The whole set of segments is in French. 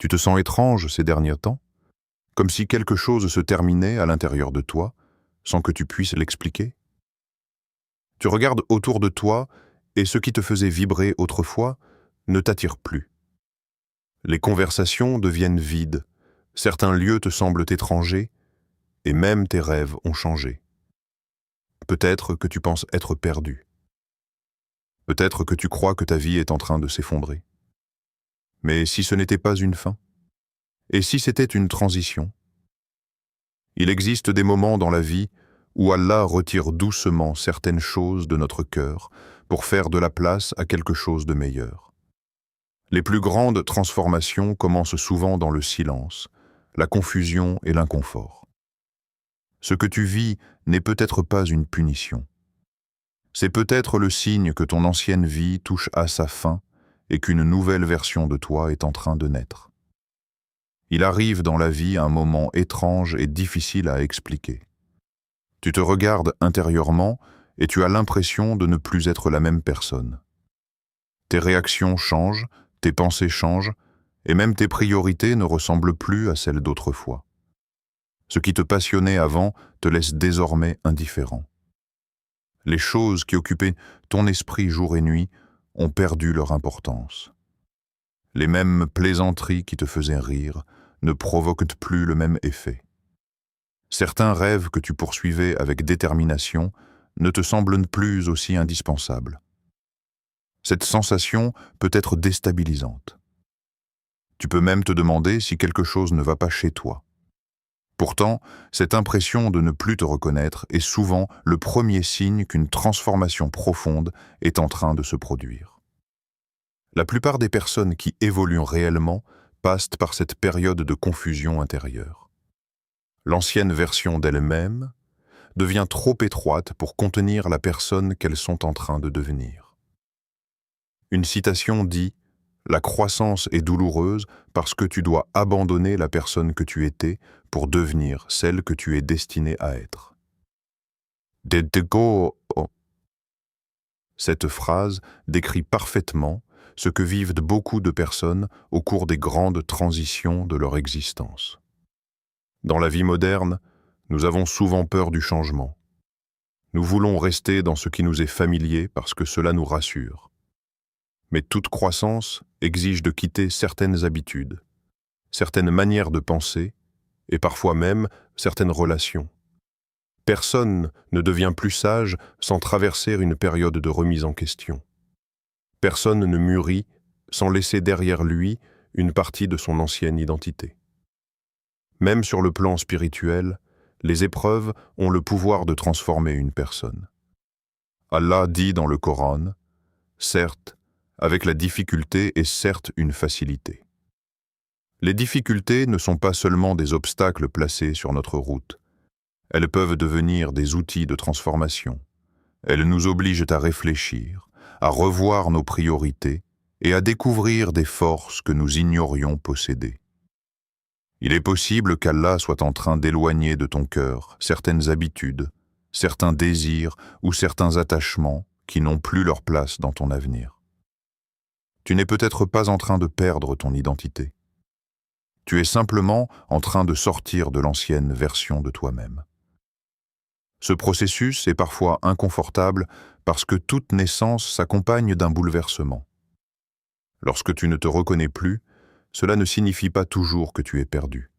Tu te sens étrange ces derniers temps, comme si quelque chose se terminait à l'intérieur de toi, sans que tu puisses l'expliquer. Tu regardes autour de toi et ce qui te faisait vibrer autrefois ne t'attire plus. Les conversations deviennent vides, certains lieux te semblent étrangers, et même tes rêves ont changé. Peut-être que tu penses être perdu. Peut-être que tu crois que ta vie est en train de s'effondrer. Mais si ce n'était pas une fin? Et si c'était une transition? Il existe des moments dans la vie où Allah retire doucement certaines choses de notre cœur pour faire de la place à quelque chose de meilleur. Les plus grandes transformations commencent souvent dans le silence, la confusion et l'inconfort. Ce que tu vis n'est peut-être pas une punition. C'est peut-être le signe que ton ancienne vie touche à sa fin et qu'une nouvelle version de toi est en train de naître. Il arrive dans la vie un moment étrange et difficile à expliquer. Tu te regardes intérieurement et tu as l'impression de ne plus être la même personne. Tes réactions changent, tes pensées changent, et même tes priorités ne ressemblent plus à celles d'autrefois. Ce qui te passionnait avant te laisse désormais indifférent. Les choses qui occupaient ton esprit jour et nuit ont perdu leur importance. Les mêmes plaisanteries qui te faisaient rire ne provoquent plus le même effet. Certains rêves que tu poursuivais avec détermination ne te semblent plus aussi indispensables. Cette sensation peut être déstabilisante. Tu peux même te demander si quelque chose ne va pas chez toi. Pourtant, cette impression de ne plus te reconnaître est souvent le premier signe qu'une transformation profonde est en train de se produire. La plupart des personnes qui évoluent réellement passent par cette période de confusion intérieure. L'ancienne version d'elles-mêmes devient trop étroite pour contenir la personne qu'elles sont en train de devenir. Une citation dit « La croissance est douloureuse parce que tu dois abandonner la personne que tu étais pour devenir celle que tu es destinée à être. » Cette phrase décrit parfaitement ce que vivent beaucoup de personnes au cours des grandes transitions de leur existence. Dans la vie moderne, nous avons souvent peur du changement. Nous voulons rester dans ce qui nous est familier parce que cela nous rassure. Mais toute croissance exige de quitter certaines habitudes, certaines manières de penser et parfois même certaines relations. Personne ne devient plus sage sans traverser une période de remise en question. Personne ne mûrit sans laisser derrière lui une partie de son ancienne identité. Même sur le plan spirituel, les épreuves ont le pouvoir de transformer une personne. Allah dit dans le Coran, « Certes, avec la difficulté est certes une facilité. » Les difficultés ne sont pas seulement des obstacles placés sur notre route. Elles peuvent devenir des outils de transformation. Elles nous obligent à réfléchir, à revoir nos priorités et à découvrir des forces que nous ignorions posséder. Il est possible qu'Allah soit en train d'éloigner de ton cœur certaines habitudes, certains désirs ou certains attachements qui n'ont plus leur place dans ton avenir. Tu n'es peut-être pas en train de perdre ton identité. Tu es simplement en train de sortir de l'ancienne version de toi-même. Ce processus est parfois inconfortable parce que toute naissance s'accompagne d'un bouleversement. Lorsque tu ne te reconnais plus, cela ne signifie pas toujours que tu es perdu.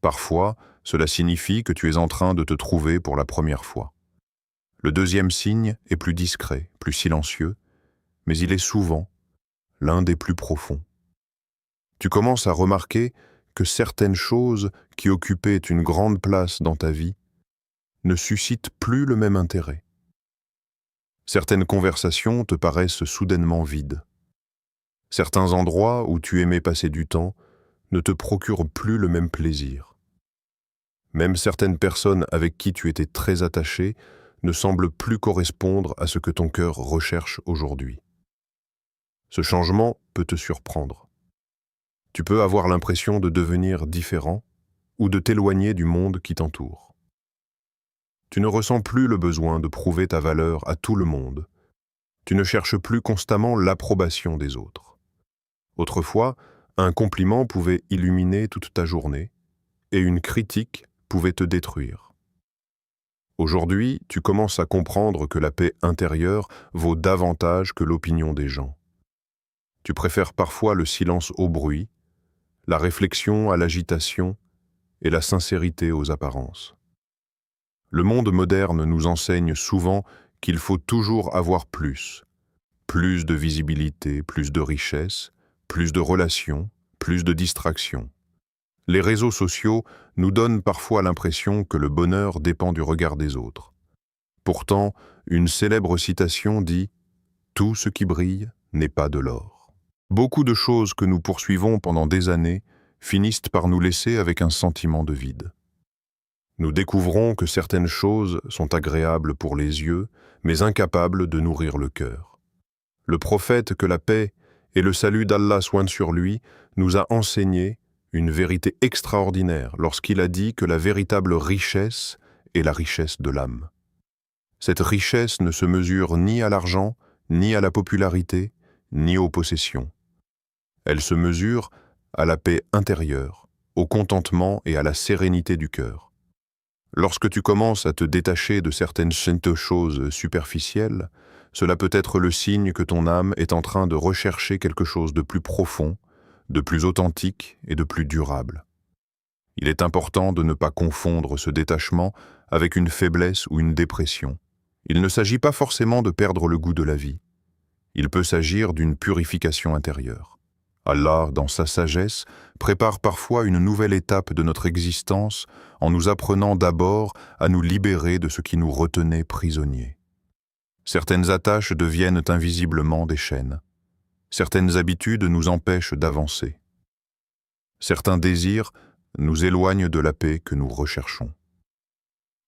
Parfois, cela signifie que tu es en train de te trouver pour la première fois. Le deuxième signe est plus discret, plus silencieux, mais il est souvent l'un des plus profonds. Tu commences à remarquer que certaines choses qui occupaient une grande place dans ta vie ne suscitent plus le même intérêt. Certaines conversations te paraissent soudainement vides. Certains endroits où tu aimais passer du temps ne te procurent plus le même plaisir. Même certaines personnes avec qui tu étais très attaché ne semblent plus correspondre à ce que ton cœur recherche aujourd'hui. Ce changement peut te surprendre. Tu peux avoir l'impression de devenir différent ou de t'éloigner du monde qui t'entoure. Tu ne ressens plus le besoin de prouver ta valeur à tout le monde. Tu ne cherches plus constamment l'approbation des autres. Autrefois, Un compliment pouvait illuminer toute ta journée, et une critique pouvait te détruire. Aujourd'hui, tu commences à comprendre que la paix intérieure vaut davantage que l'opinion des gens. Tu préfères parfois le silence au bruit, la réflexion à l'agitation et la sincérité aux apparences. Le monde moderne nous enseigne souvent qu'il faut toujours avoir plus de visibilité, plus de richesse, plus de relations, plus de distractions. Les réseaux sociaux nous donnent parfois l'impression que le bonheur dépend du regard des autres. Pourtant, une célèbre citation dit « Tout ce qui brille n'est pas de l'or ». Beaucoup de choses que nous poursuivons pendant des années finissent par nous laisser avec un sentiment de vide. Nous découvrons que certaines choses sont agréables pour les yeux, mais incapables de nourrir le cœur. Le prophète, que la paix et le salut d'Allah soient sur lui, nous a enseigné une vérité extraordinaire lorsqu'il a dit que la véritable richesse est la richesse de l'âme. Cette richesse ne se mesure ni à l'argent, ni à la popularité, ni aux possessions. Elle se mesure à la paix intérieure, au contentement et à la sérénité du cœur. Lorsque tu commences à te détacher de certaines choses superficielles, cela peut être le signe que ton âme est en train de rechercher quelque chose de plus profond, de plus authentique et de plus durable. Il est important de ne pas confondre ce détachement avec une faiblesse ou une dépression. Il ne s'agit pas forcément de perdre le goût de la vie. Il peut s'agir d'une purification intérieure. Allah, dans sa sagesse, prépare parfois une nouvelle étape de notre existence en nous apprenant d'abord à nous libérer de ce qui nous retenait prisonniers. Certaines attaches deviennent invisiblement des chaînes. Certaines habitudes nous empêchent d'avancer. Certains désirs nous éloignent de la paix que nous recherchons.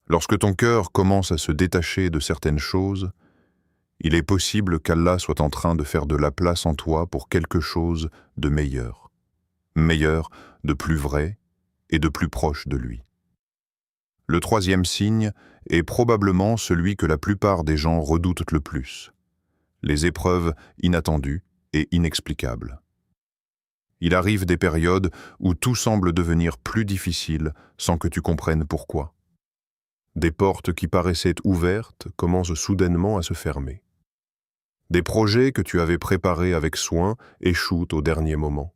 Lorsque ton cœur commence à se détacher de certaines choses, il est possible qu'Allah soit en train de faire de la place en toi pour quelque chose de meilleur, de plus vrai et de plus proche de lui. Le troisième signe est probablement celui que la plupart des gens redoutent le plus, les épreuves inattendues et inexplicables. Il arrive des périodes où tout semble devenir plus difficile sans que tu comprennes pourquoi. Des portes qui paraissaient ouvertes commencent soudainement à se fermer. Des projets que tu avais préparés avec soin échouent au dernier moment.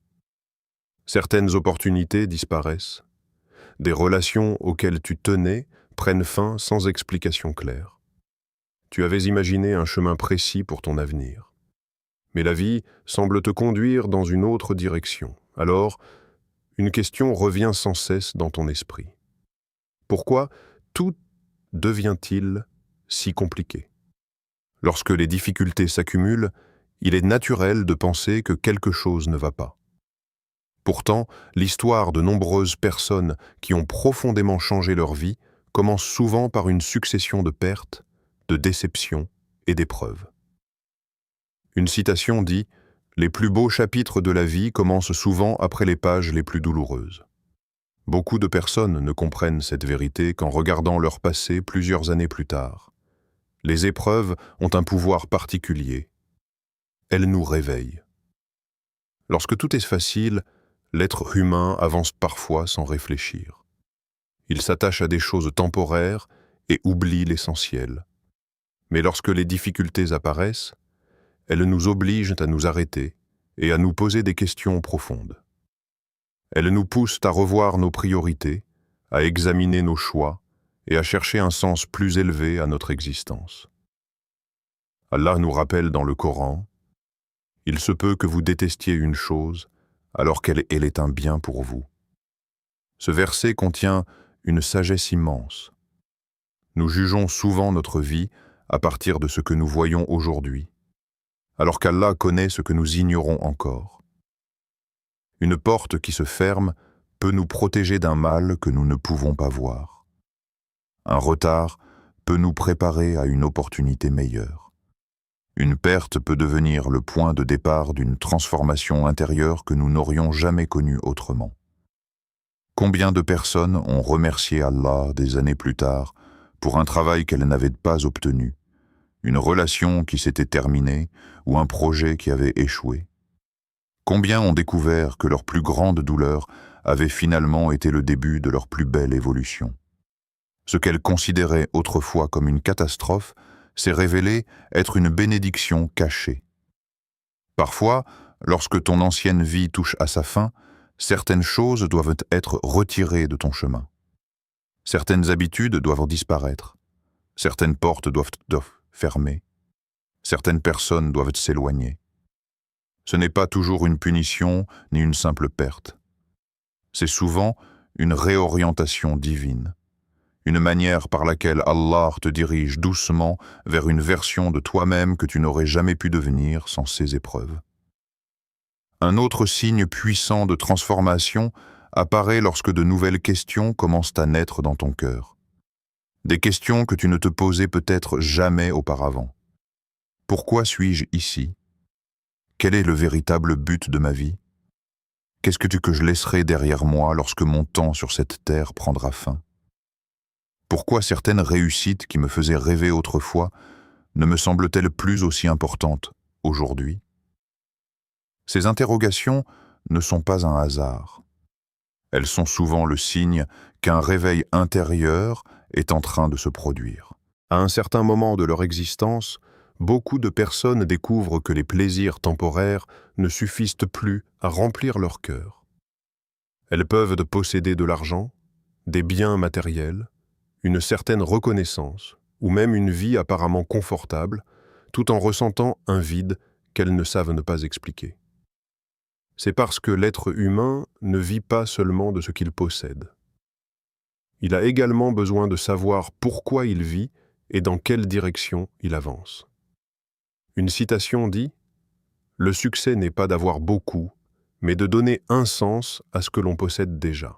Certaines opportunités disparaissent. Des relations auxquelles tu tenais prennent fin sans explication claire. Tu avais imaginé un chemin précis pour ton avenir. Mais la vie semble te conduire dans une autre direction. Alors, une question revient sans cesse dans ton esprit. Pourquoi tout devient-il si compliqué? Lorsque les difficultés s'accumulent, il est naturel de penser que quelque chose ne va pas. Pourtant, l'histoire de nombreuses personnes qui ont profondément changé leur vie commence souvent par une succession de pertes, de déceptions et d'épreuves. Une citation dit « Les plus beaux chapitres de la vie commencent souvent après les pages les plus douloureuses ». Beaucoup de personnes ne comprennent cette vérité qu'en regardant leur passé plusieurs années plus tard. Les épreuves ont un pouvoir particulier. Elles nous réveillent. Lorsque tout est facile, l'être humain avance parfois sans réfléchir. Il s'attache à des choses temporaires et oublie l'essentiel. Mais lorsque les difficultés apparaissent, elles nous obligent à nous arrêter et à nous poser des questions profondes. Elles nous poussent à revoir nos priorités, à examiner nos choix et à chercher un sens plus élevé à notre existence. Allah nous rappelle dans le Coran « Il se peut que vous détestiez une chose alors qu'elle est un bien pour vous. » Ce verset contient une sagesse immense. Nous jugeons souvent notre vie à partir de ce que nous voyons aujourd'hui, alors qu'Allah connaît ce que nous ignorons encore. Une porte qui se ferme peut nous protéger d'un mal que nous ne pouvons pas voir. Un retard peut nous préparer à une opportunité meilleure. Une perte peut devenir le point de départ d'une transformation intérieure que nous n'aurions jamais connue autrement. Combien de personnes ont remercié Allah des années plus tard pour un travail qu'elles n'avaient pas obtenu, une relation qui s'était terminée ou un projet qui avait échoué? Combien ont découvert que leur plus grande douleur avait finalement été le début de leur plus belle évolution? Ce qu'elles considéraient autrefois comme une catastrophe s'est révélé être une bénédiction cachée. Parfois, lorsque ton ancienne vie touche à sa fin, certaines choses doivent être retirées de ton chemin. Certaines habitudes doivent disparaître. Certaines portes doivent fermer. Certaines personnes doivent s'éloigner. Ce n'est pas toujours une punition ni une simple perte. C'est souvent une réorientation divine, une manière par laquelle Allah te dirige doucement vers une version de toi-même que tu n'aurais jamais pu devenir sans ces épreuves. Un autre signe puissant de transformation apparaît lorsque de nouvelles questions commencent à naître dans ton cœur. Des questions que tu ne te posais peut-être jamais auparavant. Pourquoi suis-je ici? Quel est le véritable but de ma vie? Qu'est-ce que je laisserai derrière moi lorsque mon temps sur cette terre prendra fin? Pourquoi certaines réussites qui me faisaient rêver autrefois ne me semblent-elles plus aussi importantes aujourd'hui? Ces interrogations ne sont pas un hasard. Elles sont souvent le signe qu'un réveil intérieur est en train de se produire. À un certain moment de leur existence, beaucoup de personnes découvrent que les plaisirs temporaires ne suffisent plus à remplir leur cœur. Elles peuvent posséder de l'argent, des biens matériels, une certaine reconnaissance ou même une vie apparemment confortable, tout en ressentant un vide qu'elles ne savent ne pas expliquer. C'est parce que l'être humain ne vit pas seulement de ce qu'il possède. Il a également besoin de savoir pourquoi il vit et dans quelle direction il avance. Une citation dit « Le succès n'est pas d'avoir beaucoup, mais de donner un sens à ce que l'on possède déjà. »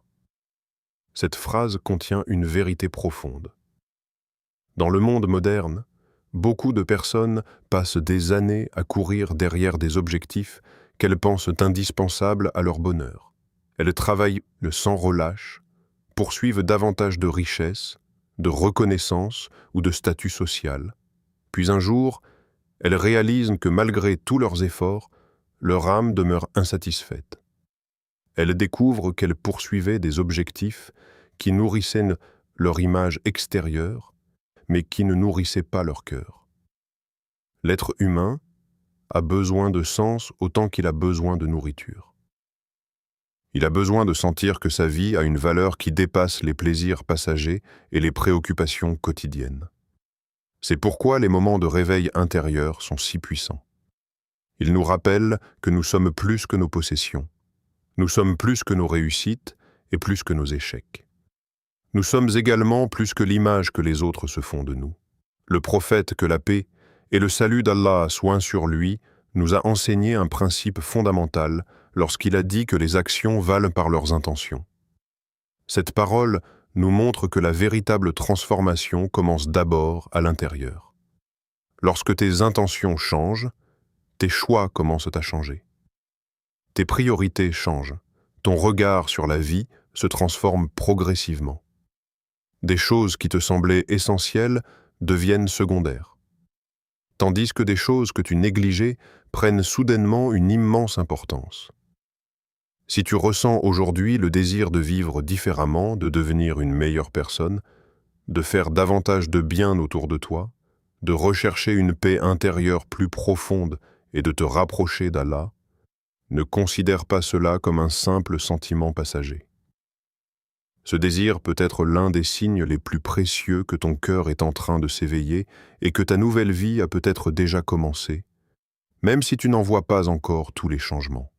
Cette phrase contient une vérité profonde. Dans le monde moderne, beaucoup de personnes passent des années à courir derrière des objectifs qu'elles pensent indispensables à leur bonheur. Elles travaillent sans relâche, poursuivent davantage de richesses, de reconnaissance ou de statut social. Puis un jour, elles réalisent que malgré tous leurs efforts, leur âme demeure insatisfaite. Elles découvrent qu'elles poursuivaient des objectifs qui nourrissaient leur image extérieure, mais qui ne nourrissaient pas leur cœur. L'être humain a besoin de sens autant qu'il a besoin de nourriture. Il a besoin de sentir que sa vie a une valeur qui dépasse les plaisirs passagers et les préoccupations quotidiennes. C'est pourquoi les moments de réveil intérieur sont si puissants. Ils nous rappellent que nous sommes plus que nos possessions. Nous sommes plus que nos réussites et plus que nos échecs. Nous sommes également plus que l'image que les autres se font de nous. Le prophète, que la paix et le salut d'Allah soient sur lui, nous a enseigné un principe fondamental lorsqu'il a dit que les actions valent par leurs intentions. Cette parole nous montre que la véritable transformation commence d'abord à l'intérieur. Lorsque tes intentions changent, tes choix commencent à changer. Tes priorités changent. Ton regard sur la vie se transforme progressivement. Des choses qui te semblaient essentielles deviennent secondaires. Tandis que des choses que tu négligeais prennent soudainement une immense importance. Si tu ressens aujourd'hui le désir de vivre différemment, de devenir une meilleure personne, de faire davantage de bien autour de toi, de rechercher une paix intérieure plus profonde et de te rapprocher d'Allah, ne considère pas cela comme un simple sentiment passager. Ce désir peut être l'un des signes les plus précieux que ton cœur est en train de s'éveiller et que ta nouvelle vie a peut-être déjà commencé, même si tu n'en vois pas encore tous les changements.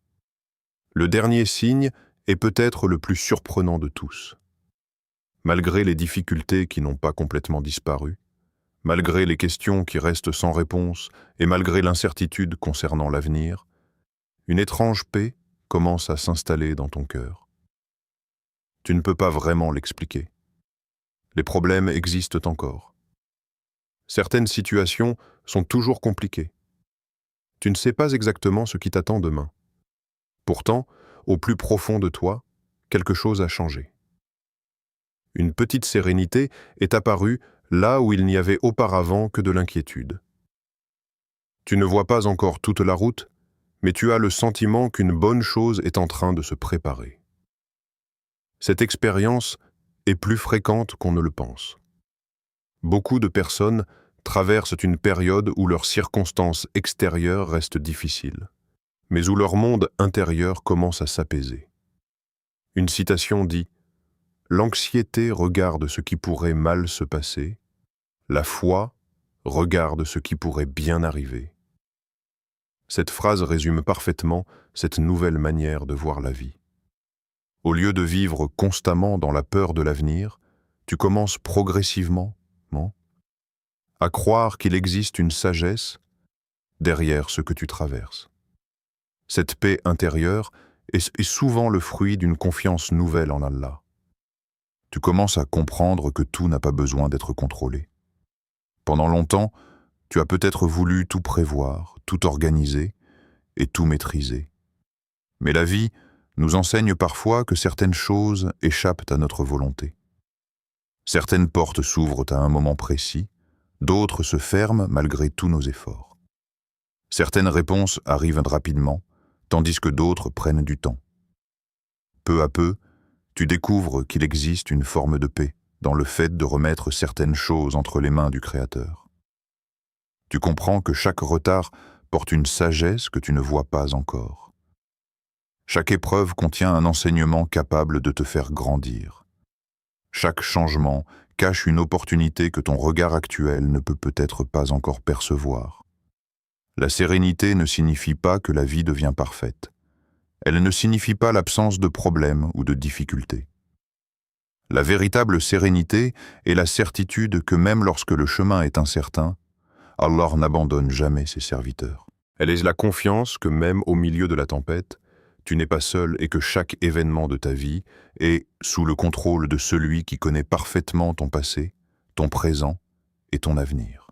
Le dernier signe est peut-être le plus surprenant de tous. Malgré les difficultés qui n'ont pas complètement disparu, malgré les questions qui restent sans réponse et malgré l'incertitude concernant l'avenir, une étrange paix commence à s'installer dans ton cœur. Tu ne peux pas vraiment l'expliquer. Les problèmes existent encore. Certaines situations sont toujours compliquées. Tu ne sais pas exactement ce qui t'attend demain. Pourtant, au plus profond de toi, quelque chose a changé. Une petite sérénité est apparue là où il n'y avait auparavant que de l'inquiétude. Tu ne vois pas encore toute la route, mais tu as le sentiment qu'une bonne chose est en train de se préparer. Cette expérience est plus fréquente qu'on ne le pense. Beaucoup de personnes traversent une période où leurs circonstances extérieures restent difficiles, mais où leur monde intérieur commence à s'apaiser. Une citation dit « L'anxiété regarde ce qui pourrait mal se passer, la foi regarde ce qui pourrait bien arriver. » Cette phrase résume parfaitement cette nouvelle manière de voir la vie. Au lieu de vivre constamment dans la peur de l'avenir, tu commences progressivement à croire qu'il existe une sagesse derrière ce que tu traverses. Cette paix intérieure est souvent le fruit d'une confiance nouvelle en Allah. Tu commences à comprendre que tout n'a pas besoin d'être contrôlé. Pendant longtemps, tu as peut-être voulu tout prévoir, tout organiser et tout maîtriser. Mais la vie nous enseigne parfois que certaines choses échappent à notre volonté. Certaines portes s'ouvrent à un moment précis, d'autres se ferment malgré tous nos efforts. Certaines réponses arrivent rapidement, tandis que d'autres prennent du temps. Peu à peu, tu découvres qu'il existe une forme de paix dans le fait de remettre certaines choses entre les mains du Créateur. Tu comprends que chaque retard porte une sagesse que tu ne vois pas encore. Chaque épreuve contient un enseignement capable de te faire grandir. Chaque changement cache une opportunité que ton regard actuel ne peut peut-être pas encore percevoir. La sérénité ne signifie pas que la vie devient parfaite. Elle ne signifie pas l'absence de problèmes ou de difficultés. La véritable sérénité est la certitude que même lorsque le chemin est incertain, Allah n'abandonne jamais ses serviteurs. Elle est la confiance que même au milieu de la tempête, tu n'es pas seul et que chaque événement de ta vie est sous le contrôle de celui qui connaît parfaitement ton passé, ton présent et ton avenir.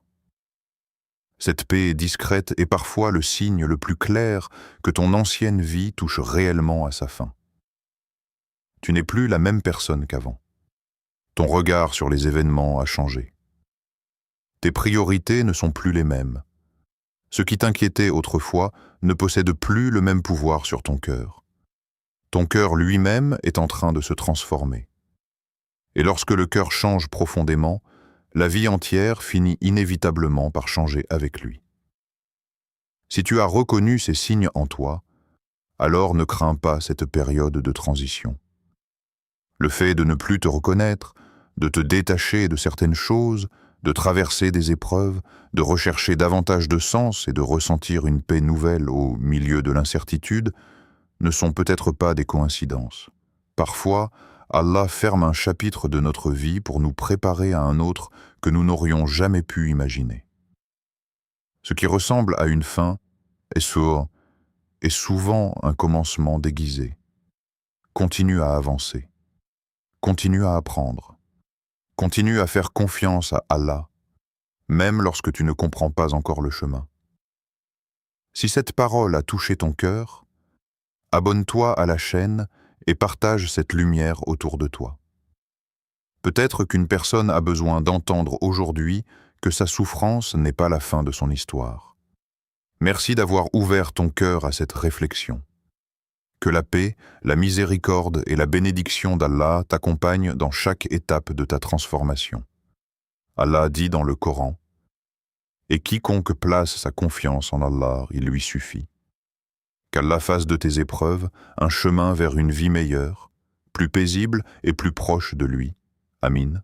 Cette paix discrète est parfois le signe le plus clair que ton ancienne vie touche réellement à sa fin. Tu n'es plus la même personne qu'avant. Ton regard sur les événements a changé. Tes priorités ne sont plus les mêmes. Ce qui t'inquiétait autrefois ne possède plus le même pouvoir sur ton cœur. Ton cœur lui-même est en train de se transformer. Et lorsque le cœur change profondément, la vie entière finit inévitablement par changer avec lui. Si tu as reconnu ces signes en toi, alors ne crains pas cette période de transition. Le fait de ne plus te reconnaître, de te détacher de certaines choses, de traverser des épreuves, de rechercher davantage de sens et de ressentir une paix nouvelle au milieu de l'incertitude, ne sont peut-être pas des coïncidences. Parfois, Allah ferme un chapitre de notre vie pour nous préparer à un autre que nous n'aurions jamais pu imaginer. Ce qui ressemble à une fin est souvent un commencement déguisé. Continue à avancer. Continue à apprendre. Continue à faire confiance à Allah, même lorsque tu ne comprends pas encore le chemin. Si cette parole a touché ton cœur, abonne-toi à la chaîne et partage cette lumière autour de toi. Peut-être qu'une personne a besoin d'entendre aujourd'hui que sa souffrance n'est pas la fin de son histoire. Merci d'avoir ouvert ton cœur à cette réflexion. Que la paix, la miséricorde et la bénédiction d'Allah t'accompagnent dans chaque étape de ta transformation. Allah dit dans le Coran, « Et quiconque place sa confiance en Allah, il lui suffit. Qu'Allah fasse de tes épreuves un chemin vers une vie meilleure, plus paisible et plus proche de lui. Amin. »